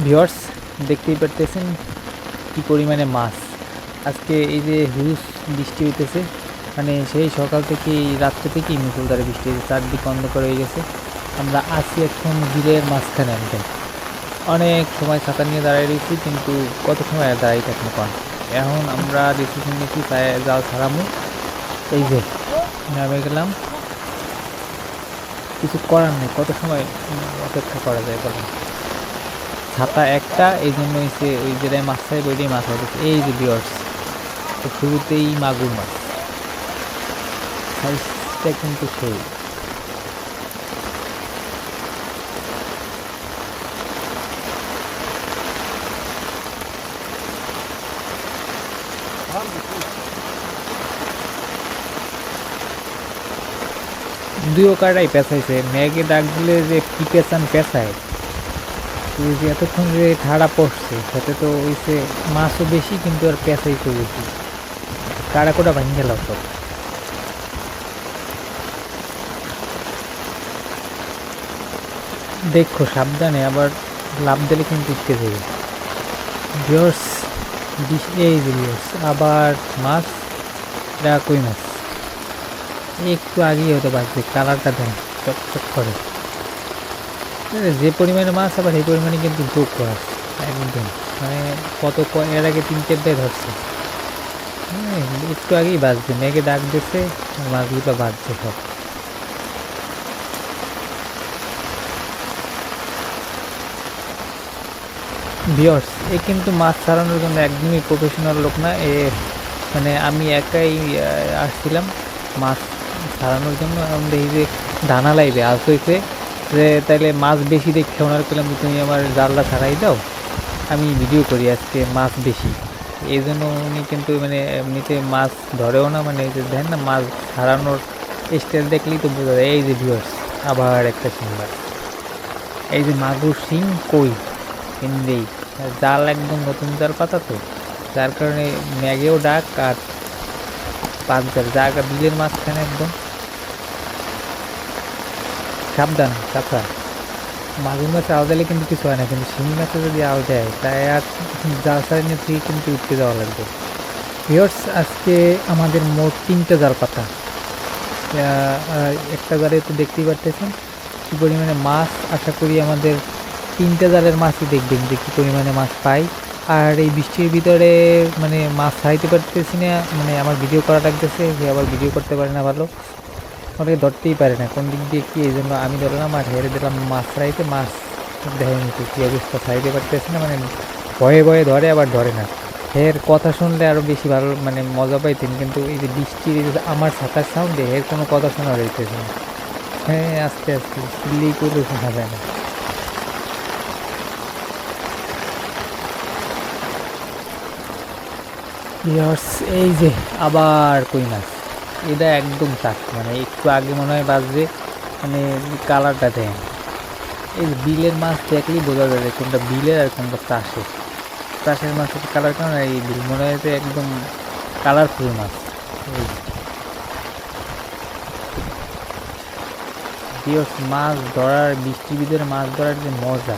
Viewers, দেখতেই পারতেছেন কি পরিমাণে মাছ। আজকে এই যে হিউজ বৃষ্টি হইতেছে, মানে সেই সকাল থেকেই রাত্রে থেকেই মুষলধারে বৃষ্টি হয়েছে, চারদিক অন্ধকার হয়ে গেছে। আমরা আছি এখন বিলের মাঝখানে একদম। অনেক সময় ছাতা নিয়ে দাঁড়ায় রয়েছি, কিন্তু কত সময় আর দাঁড়াই থাকবো কন। এখন আমরা ডিসিশন নিয়েছি জাল ছাড়ামু। এই যে নামে গেলাম, কিছু করার নেই, কত সময় অপেক্ষা করা যায় বলেন। ছাতা একটা, এই জন্য হচ্ছে ওই যেটাই মাছ খাই ওইটাই মাছ হতেছে। এই যে ভিউয়ার্স, শুরুতেই মাগুর মাছ, সাইজটা কিন্তু সেই। দুইও কাটাই পেঁচাইছে, ম্যাগে ডাক দিলে যে কি পেঁচান পেঁচায়। ওই যে এতক্ষণ যে ঠাড়া পড়ছে সাথে তো হইছে মাছও বেশি, কিন্তু আর পেঁচাইছেও বেশি। কাড়া কোটা ভাঙি গেল সব। দেখো সাবধানে, আবার লাভ দিলে কিন্তু উঠতে যাবে। ভিউয়ার্স, এই যে ভিউয়ার্স, আবার মাছ, এটা কই মাছ। একটু আগেই হতে পারছে, কালারটা দেন চকচক করে। যে পরিমাণে মাছ আবার সেই পরিমাণে কিন্তু যোগ করা একদম, মানে এর আগে 3-4টাই ধরছে। হ্যাঁ, একটু আগেই বাজছে, মেঘে ডাক দিচ্ছে, মাছগুলো বাজছে সব। ভিউয়ার্স, এ কিন্তু মাছ ছাড়ানোর জন্য একদমই প্রফেশনাল লোক না এ, মানে আমি একাই আসছিলাম মাছ ছাড়ানোর জন্য। এখন দেখি যে দানা লাইবে আজ হয়েছে যে, তাইলে মাছ বেশি দেখে ওনার পেলাম যে তুমি আমার জালটা ছাড়াই দাও, আমি ভিডিও করি আজকে মাছ বেশি। এই জন্য উনি কিন্তু মানে এমনিতে মাছ ধরেও না, মানে এই যে দেখেন না মাছ ছাড়ানোর স্টাইল দেখলেই তো বোঝা যায়। এই যে ভিউয়ার্স, আবার একটা সিঙ্গার, এই যে মাগুর শিং কই কিনলেই, জাল একদম নতুন জাল পাতা তো, যার কারণে ম্যাগেও ডাক আর পাঁচ জাল জায়গা বিলের মাঝখানে একদম। সাবধান কাঁচা, মাগুর মাছে আওয়া দিলে কিন্তু কিছু হয় না, কিন্তু শিং মাছে যদি আওয়া দেয় তাই আর জাল সারিয়ে থেকে কিন্তু উঠতে যাওয়া লাগবে। ভিউয়ার্স, আজকে আমাদের মোট 3টা জাল পাতা। একটা জালে তো দেখতেই পারতেছেন কী পরিমাণে মাছ। আশা করি আমাদের 3টা জালের মাছই দেখবেন যে কী পরিমাণে মাছ পাই। আর এই বৃষ্টির ভিতরে মানে মাছ ছাড়াইতে পারতেছি না, মানে আমার ভিডিও করা লাগতেছে, যে আবার ভিডিও করতে পারে না ভালো, অনেকে ধরতেই পারে না কোন দিক দিয়ে কী। এই জন্য আমি ধরলাম আর হেরে দিলাম মাছ ছাড়াইতে। মাছ দেখেন তো কী অবস্থা, ছাড়াইতে পারতেছে না, মানে ভয়ে ভয়ে ধরে আবার ধরে না। হের কথা শুনলে আরও বেশি ভালো, মানে মজা পাইতেন, কিন্তু এই যে বৃষ্টির এই যে আমার ছাতার সাউন্ডে এর কোনো কথা শোনা যাইতেছে না। হ্যাঁ, আস্তে আস্তে চিল্লি করে শোনা যায় না। ইয়ার্স, এই যে আবার কই মাছ, এটা একদম চাক, মানে একটু আগে মনে হয় বাজবে, মানে কালারটা দেয়। এই যে বিলের মাছ দেখলেই বোঝা যায় কোনটা বিলের আর কোনটা চাষের। চাষের মাছের কালার কেমন, এই বিল মনে হয় যে একদম কালারফুল মাছ। এই ভিউয়ার্স, মাছ ধরার, বৃষ্টির ভিতরে মাছ ধরার যে মজা,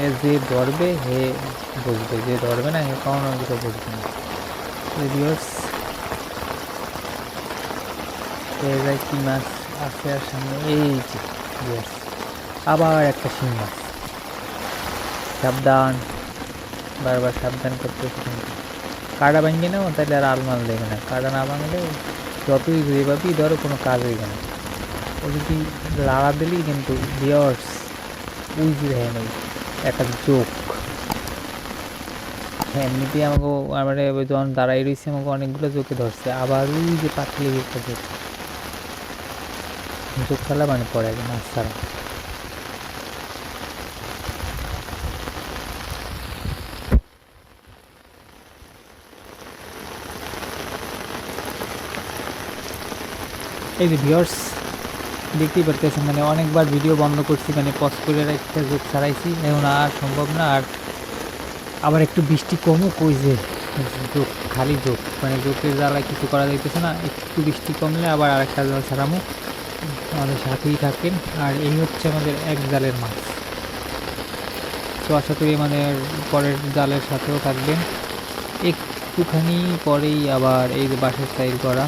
এ যে ধরবে হে বুঝবে, যে ধরবে না হে কখনো কিছু বুঝবে না। ভিউয়ার্স, এই যায় কি মাছ আছে আর সামনে, এই যে ভিউয়ার্স, আবার একটা শিং মাছ। সাবধান, বারবার সাবধান করতেছে, কিন্তু কাটা ভাঙবে না তাহলে আর আলমাল দেবে না। কাটা না ভাঙলে যতই যেভাবেই ধরো কোনো কাজ হইবে না। ও যদি লাড়া দিলেই কিন্তু ভিউয়ার্স, ওই যে দেখেন ওই একটা চোখ। হ্যাঁ, এমনিতেই আমাকে মানে ওই যখন দাঁড়াই রয়েছে আমাকে অনেকগুলো চোখে ধরছে, আবার ওই যে পাতলি একটা চোখ, চোখ ছাড়া মানে পড়ে একদম মাছ ছাড়া। এই যে ভিউয়ার্স, দেখতেই পারতেছেন, মানে অনেকবার ভিডিও বন্ধ করছি, মানে পজ করে একটা চোখ ছাড়াইছি, এখন আর সম্ভব না। আর আবার একটু বৃষ্টি কমুক, ওই যে চোখ, খালি চোখ, মানে চোখের জ্বালায় কিছু করা যাইতেছে না। একটু বৃষ্টি কমলে আবার আরেকটা জাল ছাড়ামো, আমাদের সাথেই থাকেন। আর এই হচ্ছে আমাদের এক জালের মাছ। তো আশা করি আমাদের পরের জালের সাথেও থাকবেন। একটুখানি পরেই আবার এই যে বাঁশের সাইড করা,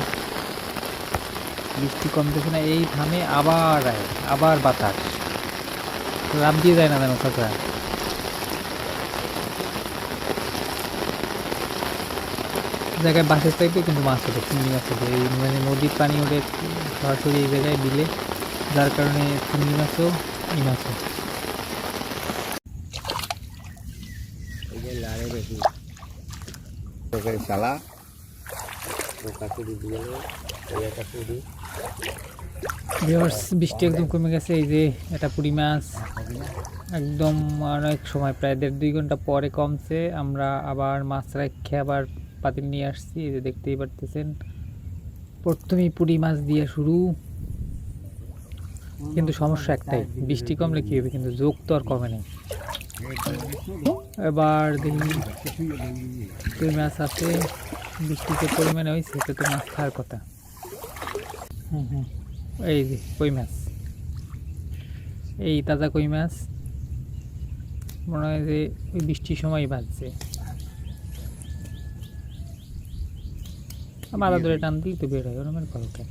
বৃষ্টি কমতেছে না, এই থামে আবার আয়, আবার বাতাস লাভ দিয়ে যায় না যেন কাঁচা। জায়গায় বাঁশের সাইডেও কিন্তু মাছ ওঠে, চিংড়ি মাছ ওঠে, এই মানে নদীর পানি ওঠে সরাসরি এই জায়গায় বিলে, যার কারণে চিংড়ি মাছও এই মাছও। শালা বৃষ্টি একদম কমে গেছে, এই যে এটা পুঁটি মাছ একদম অনেক সময় প্রায় 1.5-2 ঘন্টা পরে কমছে। আমরা আবার মাছ রেখে আবার পাতিল নিয়ে আসছি, এই যে দেখতেই পারতেছেন। প্রথমেই পুঁটি মাছ দিয়ে শুরু, কিন্তু সমস্যা একটাই, বৃষ্টি কমলে কী হবে, কিন্তু যোগ তো আর কমে নেই। এবার দেখি কই মাছ আছে, বৃষ্টি যে পরিমাণে হয়েছে সেটা তো মাছ খাওয়ার কথা। এই যে কই মাছ, এই তাজা কই মাছ মনে হয় যে ওই বৃষ্টির সময় বাজছে। মালা ধরে টান দিই তো বের হয়, ওরমের করো কেন।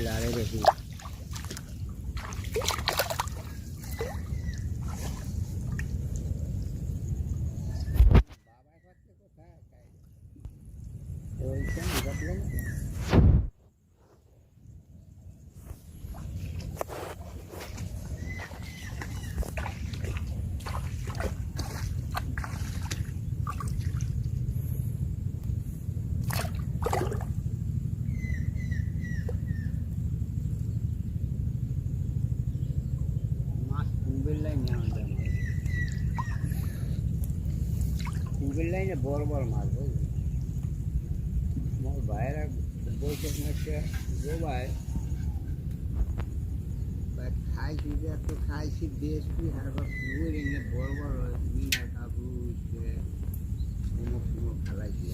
লারে দেখি কুবের লাইনে বড় বড় মাছ বুঝলি, আমার ভাইয়েরা বলছে ভাই খাইছি এত খাইছি বেশি হারবার কুবের এনে বড় বড় মিনা কাবু খেলাইছি।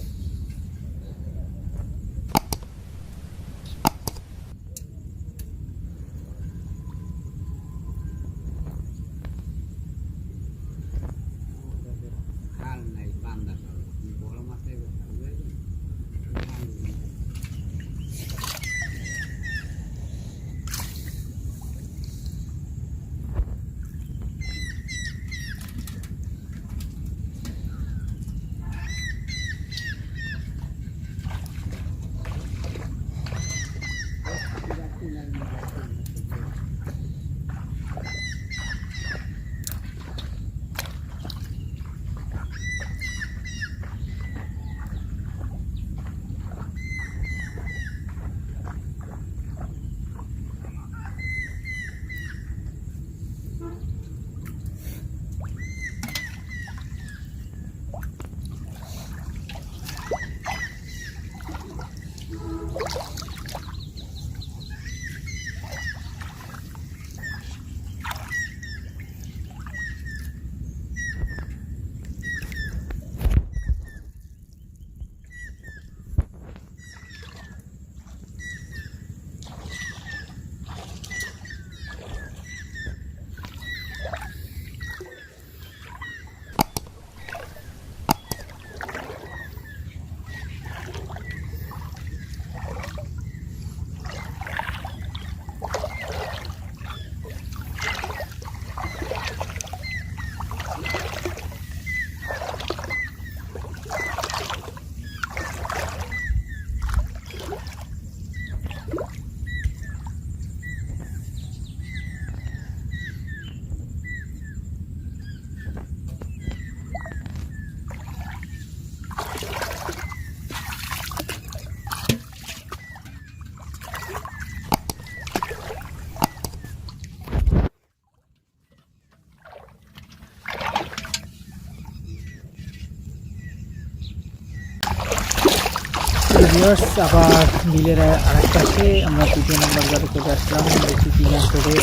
ভিউয়ার্স, আবার বিলের আরেক পাশে আমরা তৃতীয় নম্বর ঘরে চলে আসলাম। দেখি কি মাছ ধরে।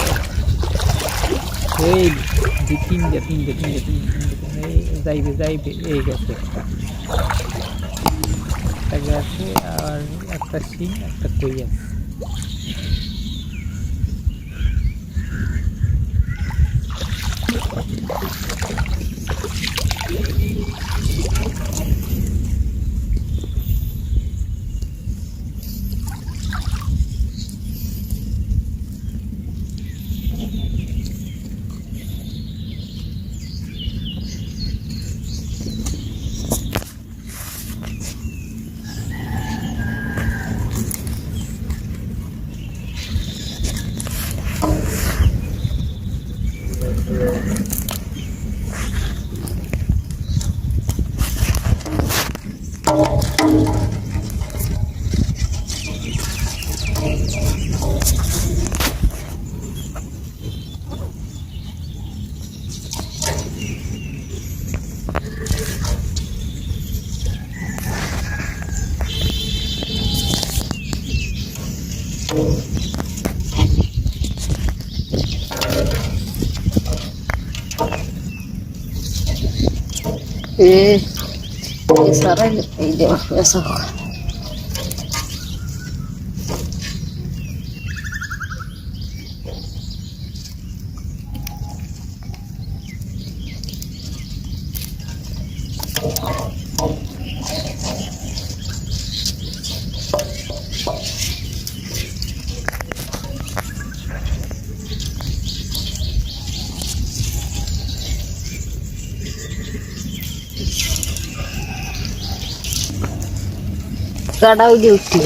এই এই যাইবে এই গেছে একটা গেছে, আর একটা শিং একটা কই আছে। Sarah ide eso. Kada udah uti.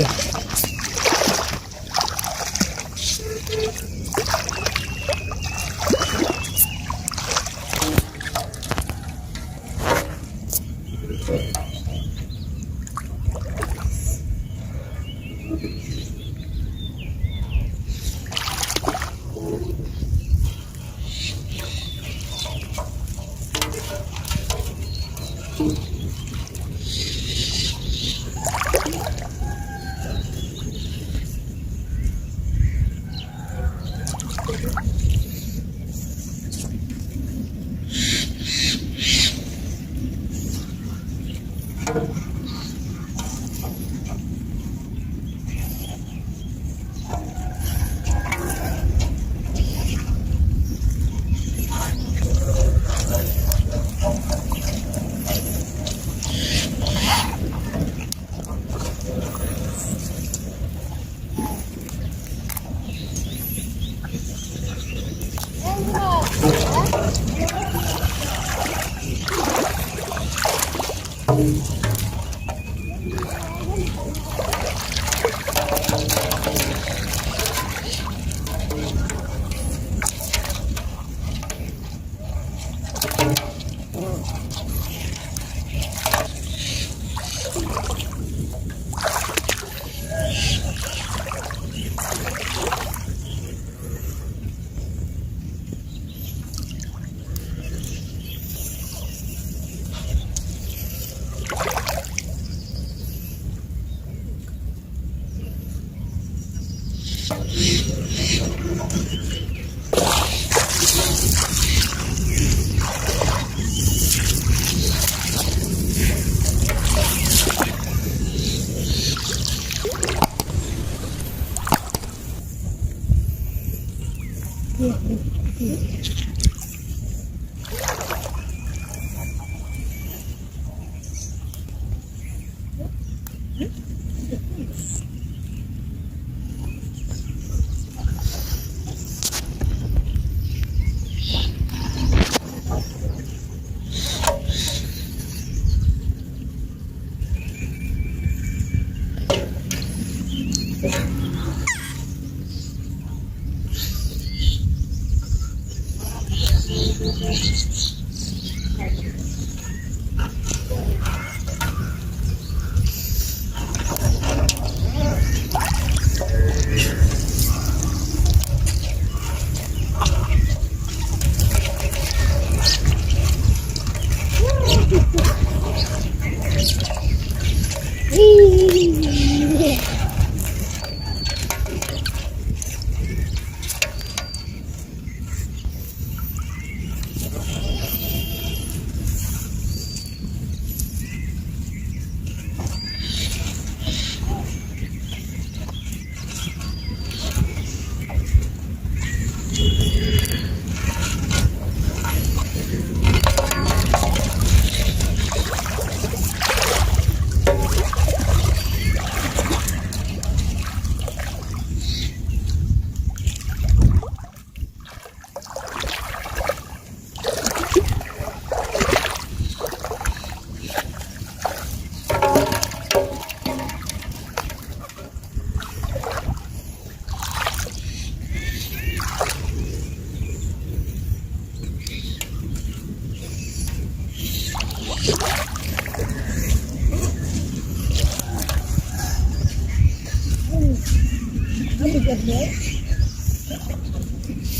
Hãy subscribe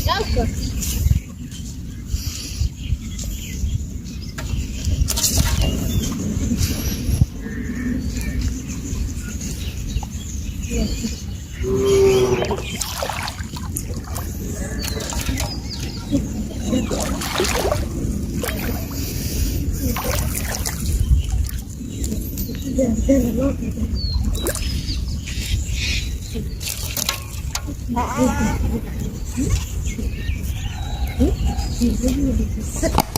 cho kênh Ghiền Mì Gõ để không bỏ lỡ